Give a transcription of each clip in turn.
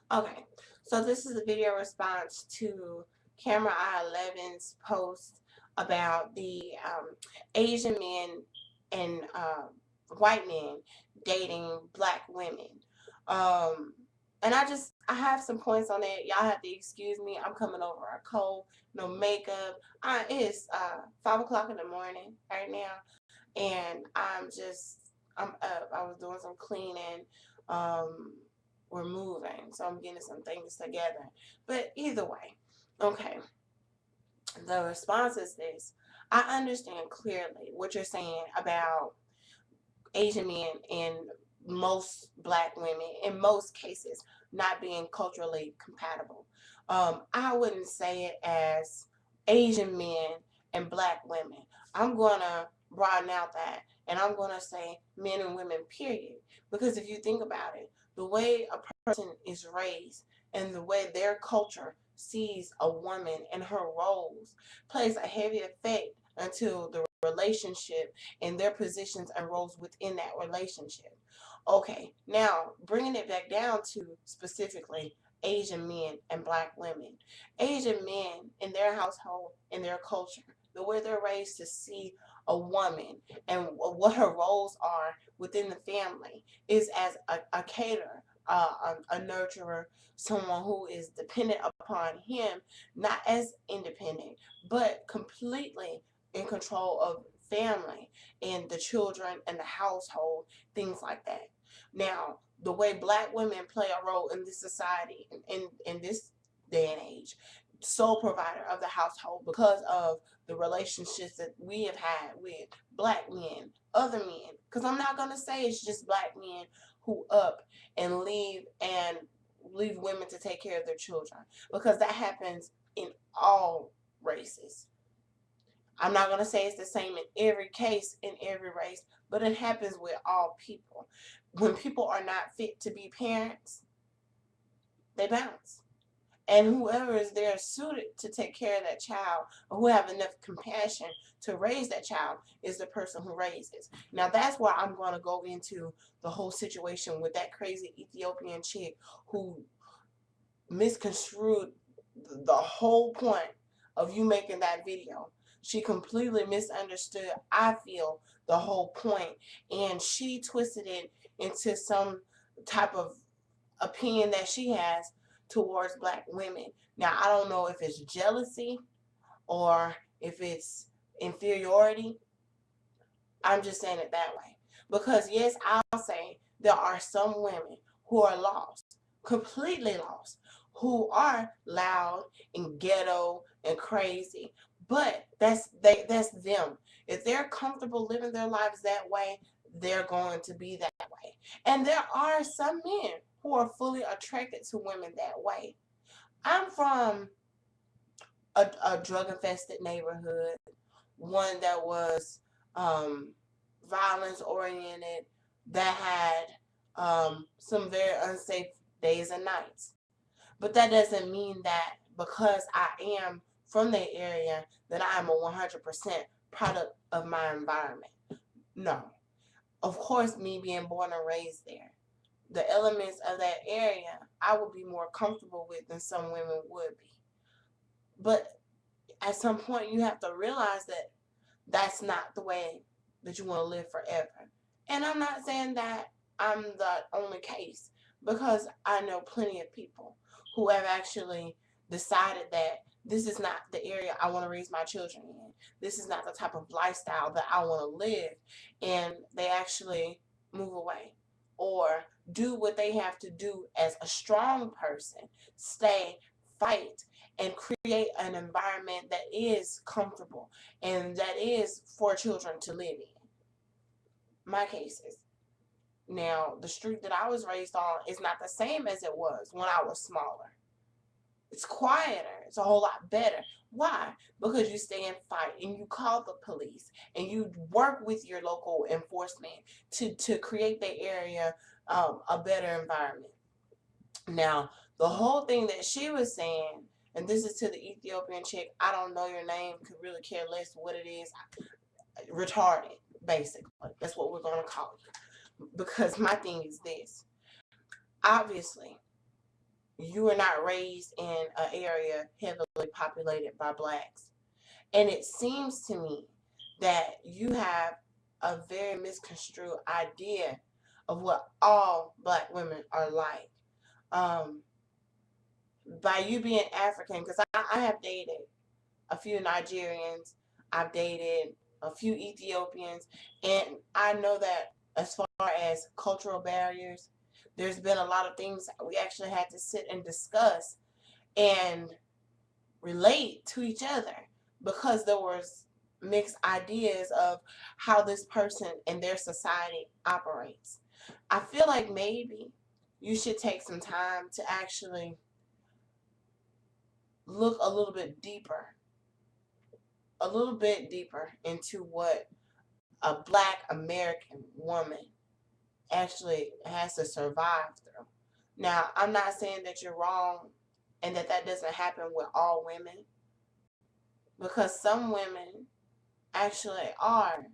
Okay, so this is a video response to Camera I11's post about the Asian men and white men dating black women. Um, and I have some points on it. Y'all have to excuse me. I'm coming over a cold, no makeup. It's 5 o'clock in the morning right now, and I'm up. I was doing some cleaning. Um, we're moving, so I'm getting some things together. But either way, okay, the response is this. I understand clearly what you're saying about Asian men and most black women, in most cases, not being culturally compatible. I wouldn't say it as Asian men and black women. I'm going to broaden out that and I'm going to say men and women, period. Because if you think about it, the way a person is raised and the way their culture sees a woman and her roles plays a heavy effect until the relationship and their positions and roles within that relationship. Okay, now bringing it back down to specifically Asian men and black women. Asian men in their household, in their culture, the way they're raised to see a woman and what her roles are within the family is as a caterer, a nurturer, someone who is dependent upon him, not as independent, but completely in control of family and the children and the household, things like that. Now, the way black women play a role in this society, in this day and age, sole provider of the household because of the relationships that we have had with black men, other men. Because I'm not going to say it's just black men who up and leave women to take care of their children, because that happens in all races. I'm not going to say it's the same in every case, in every race, but it happens with all people. When people are not fit to be parents, they bounce. And whoever is there suited to take care of that child, or who have enough compassion to raise that child, is the person who raises. Now that's where I'm going to go into the whole situation with that crazy Ethiopian chick who misconstrued the whole point of you making that video. She completely misunderstood, I feel, the whole point, and she twisted it into some type of opinion that she has towards black women. Now, I don't know if it's jealousy or if it's inferiority. I'm just saying it that way. Because, yes, I'll say there are some women who are lost, completely lost, who are loud and ghetto and crazy. But that's them. If they're comfortable living their lives that way, they're going to be that way. And there are some men who are fully attracted to women that way. I'm from a drug infested neighborhood, one that was um, violence oriented, that had some very unsafe days and nights. But that doesn't mean that because I am from that area that I am a 100% product of my environment. No. Of course, me being born and raised there, the elements of that area I would be more comfortable with than some women would be. But at some point, you have to realize that that's not the way that you want to live forever. And I'm not saying that I'm the only case, because I know plenty of people who have actually decided that this is not the area I want to raise my children in. This is not the type of lifestyle that I want to live. And they actually move away or do what they have to do as a strong person, stay, fight, and create an environment that is comfortable and that is for children to live in. My cases. Now, the street that I was raised on is not the same as it was when I was smaller. It's quieter. It's a whole lot better. Why? Because you stay and fight and you call the police and you work with your local enforcement to create the area a better environment. Now, the whole thing that she was saying, and this is to the Ethiopian chick, I don't know your name, could really care less what it is, retarded, basically. That's what we're going to call it. Because my thing is this. Obviously, you were not raised in an area heavily populated by blacks. And it seems to me that you have a very misconstrued idea of what all black women are like. Um, by you being African, because I have dated a few Nigerians, I've dated a few Ethiopians, and I know that as far as cultural barriers, there's been a lot of things we actually had to sit and discuss and relate to each other because there was mixed ideas of how this person and their society operates. I feel like maybe you should take some time to actually look a little bit deeper into what a black American woman actually has to survive through. Now, I'm not saying that you're wrong and that that doesn't happen with all women, because some women actually are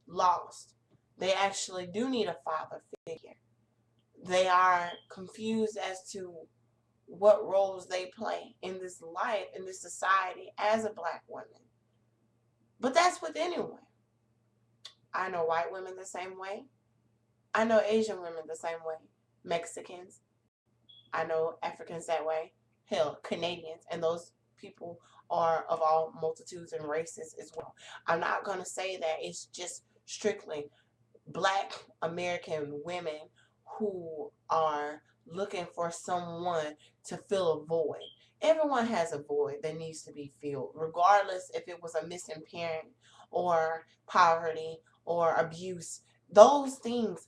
lost. They actually do need a father figure. They are confused as to what roles they play in this life, in this society as a black woman. But that's with anyone. I know white women the same way. I know Asian women the same way. Mexicans. I know Africans that way. Hell, Canadians. And those people are of all multitudes and races as well. I'm not going to say that it's just strictly black American women who are looking for someone to fill a void. Everyone has a void that needs to be filled, regardless if it was a missing parent or poverty or abuse. Those things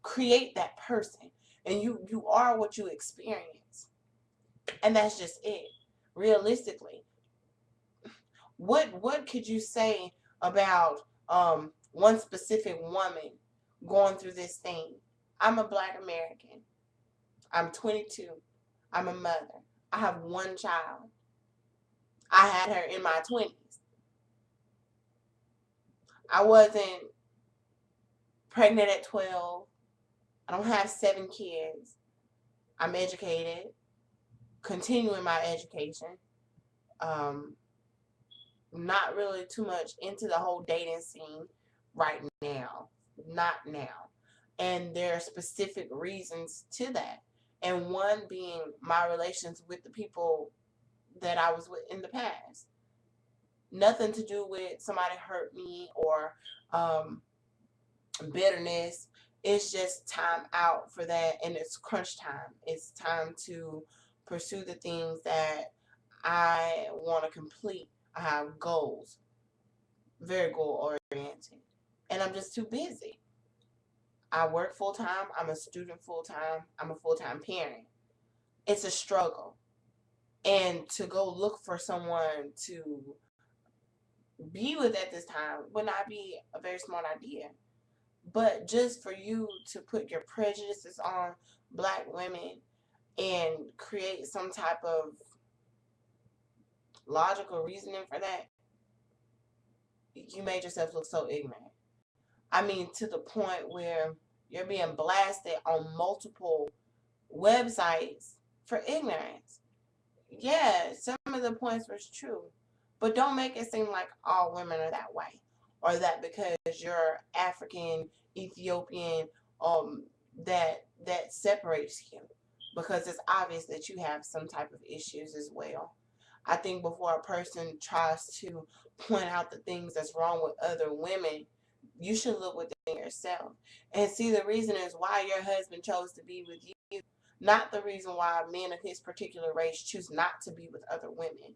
create that person, and you are what you experience, and that's just it. Realistically, what could you say about one specific woman going through this thing? I'm a black American. I'm 22. I'm a mother. I have one child. I had her in my 20s. I wasn't pregnant at 12. I don't have 7 kids. I'm educated, continuing my education. Um, not really too much into the whole dating scene right now. Not now. And there are specific reasons to that. And one being my relations with the people that I was with in the past. Nothing to do with somebody hurt me or um, bitterness. It's just time out for that, and it's crunch time. It's time to pursue the things that I want to complete. I have goals, very goal oriented, and I'm just too busy. I work full time. I'm a student full time. I'm a full time parent. It's a struggle, and to go look for someone to be with at this time would not be a very smart idea. But just for you to put your prejudices on black women and create some type of logical reasoning for that, you made yourself look so ignorant. I mean, to the point where you're being blasted on multiple websites for ignorance. Yeah, some of the points was true, but don't make it seem like all women are that way, or that because you're African, Ethiopian, that separates you, because it's obvious that you have some type of issues as well. I think before a person tries to point out the things that's wrong with other women, you should look within yourself and see the reason is why your husband chose to be with you, not the reason why men of his particular race choose not to be with other women.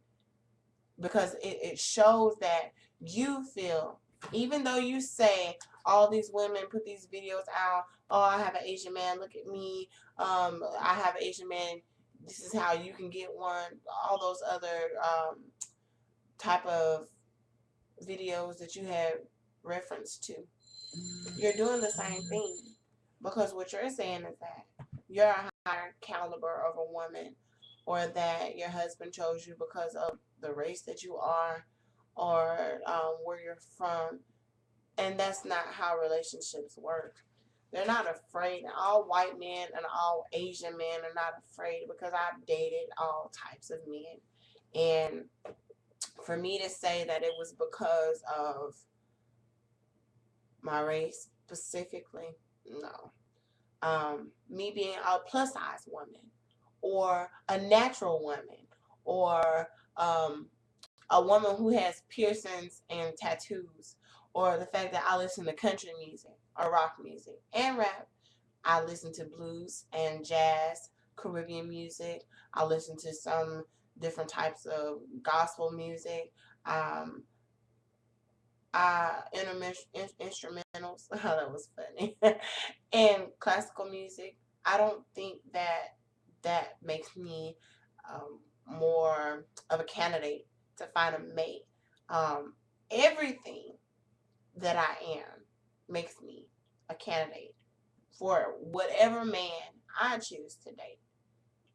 Because it shows that you feel, even though you say all these women put these videos out, oh, I have an Asian man, look at me, I have an Asian man, this is how you can get one, all those other type of videos that you have reference to. You're doing the same thing, because what you're saying is that you're a higher caliber of a woman, or that your husband chose you because of the race that you are, or where you're from, and that's not how relationships work. They're not afraid. All white men and all Asian men are not afraid, because I've dated all types of men. And for me to say that it was because of my race specifically, no. Me being a plus size woman, or a natural woman, or a woman who has piercings and tattoos, or the fact that I listen to country music or rock music and rap. I listen to blues and jazz, Caribbean music. I listen to some different types of gospel music. Um, Instrumentals. Oh, that was funny. And classical music. I don't think that that makes me more of a candidate to find a mate. Everything that I am makes me a candidate for whatever man I choose to date.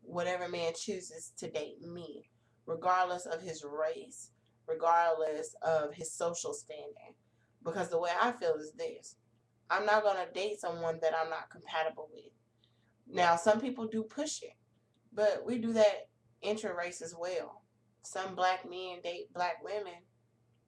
Whatever man chooses to date me, regardless of his race, regardless of his social standing. Because the way I feel is this: I'm not going to date someone that I'm not compatible with. Now, some people do push it, but we do that inter-race as well. Some black men date black women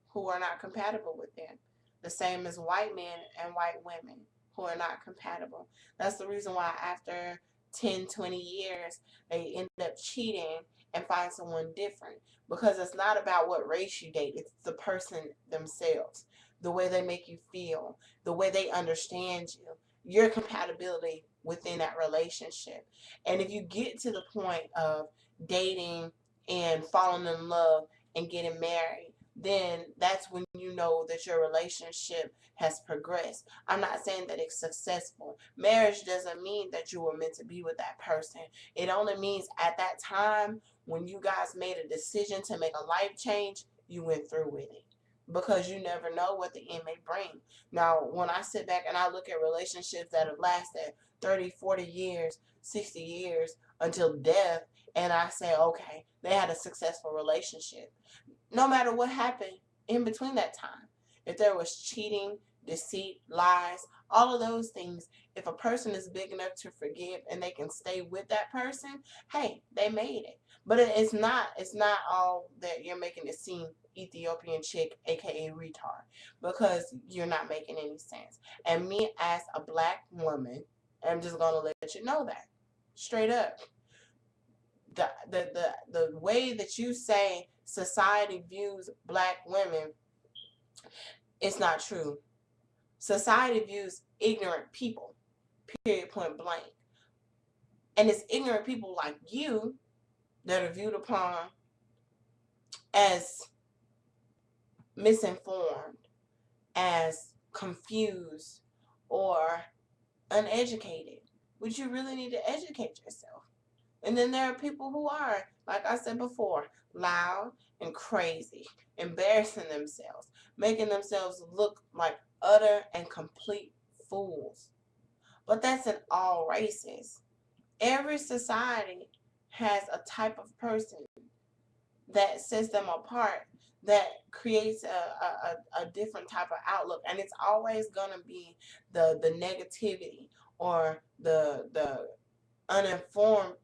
who are not compatible with them. The same as white men and white women who are not compatible. That's the reason why after 10, 20 years, they end up cheating and find someone different. Because it's not about what race you date, it's the person themselves, the way they make you feel, the way they understand you, your compatibility within that relationship. And if you get to the point of dating and falling in love and getting married, then that's when you know that your relationship has progressed. I'm not saying that it's successful. Marriage doesn't mean that you were meant to be with that person. It only means at that time when you guys made a decision to make a life change, you went through with it. Because you never know what the end may bring. Now, when I sit back and I look at relationships that have lasted 30, 40 years, 60 years until death, and I say, okay, they had a successful relationship. No matter what happened in between that time, if there was cheating, deceit, lies, all of those things, if a person is big enough to forgive and they can stay with that person, hey, they made it. But it's not all that you're making it seem Ethiopian chick, aka retard, because you're not making any sense. And me as a black woman, I'm just gonna let you know that straight up. The way that you say society views black women, it's not true. Society views ignorant people, period, point blank. And it's ignorant people like you that are viewed upon as misinformed, as confused, or uneducated. But you really need to educate yourself. And then there are people who are, like I said before, loud and crazy, embarrassing themselves, making themselves look like utter and complete fools. But that's in all races. Every society has a type of person that sets them apart, that creates a different type of outlook. And it's always going to be the negativity, or the uninformed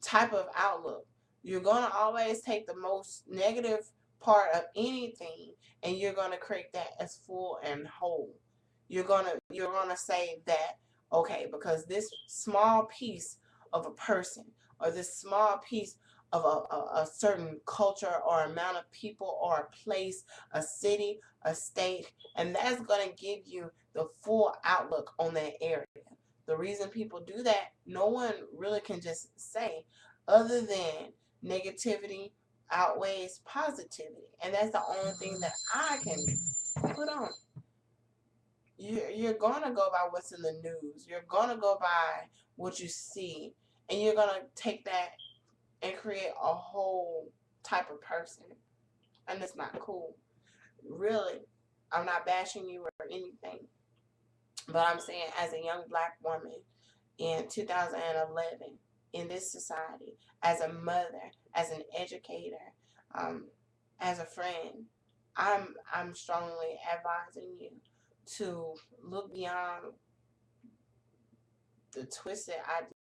type of outlook. You're going to always take the most negative part of anything, and you're going to create that as full and whole. You're going to say that, okay, because this small piece of a person, or this small piece of a certain culture or amount of people or a place, a city, a state, and that's going to give you the full outlook on that area. The reason people do that, no one really can just say, other than negativity outweighs positivity. And that's the only thing that I can put on. You're going to go by what's in the news. You're going to go by what you see. And you're going to take that and create a whole type of person. And it's not cool. Really, I'm not bashing you or anything. But I'm saying, as a young black woman in 2011, in this society, as a mother, as an educator, um, as a friend, I'm strongly advising you to look beyond the twisted idea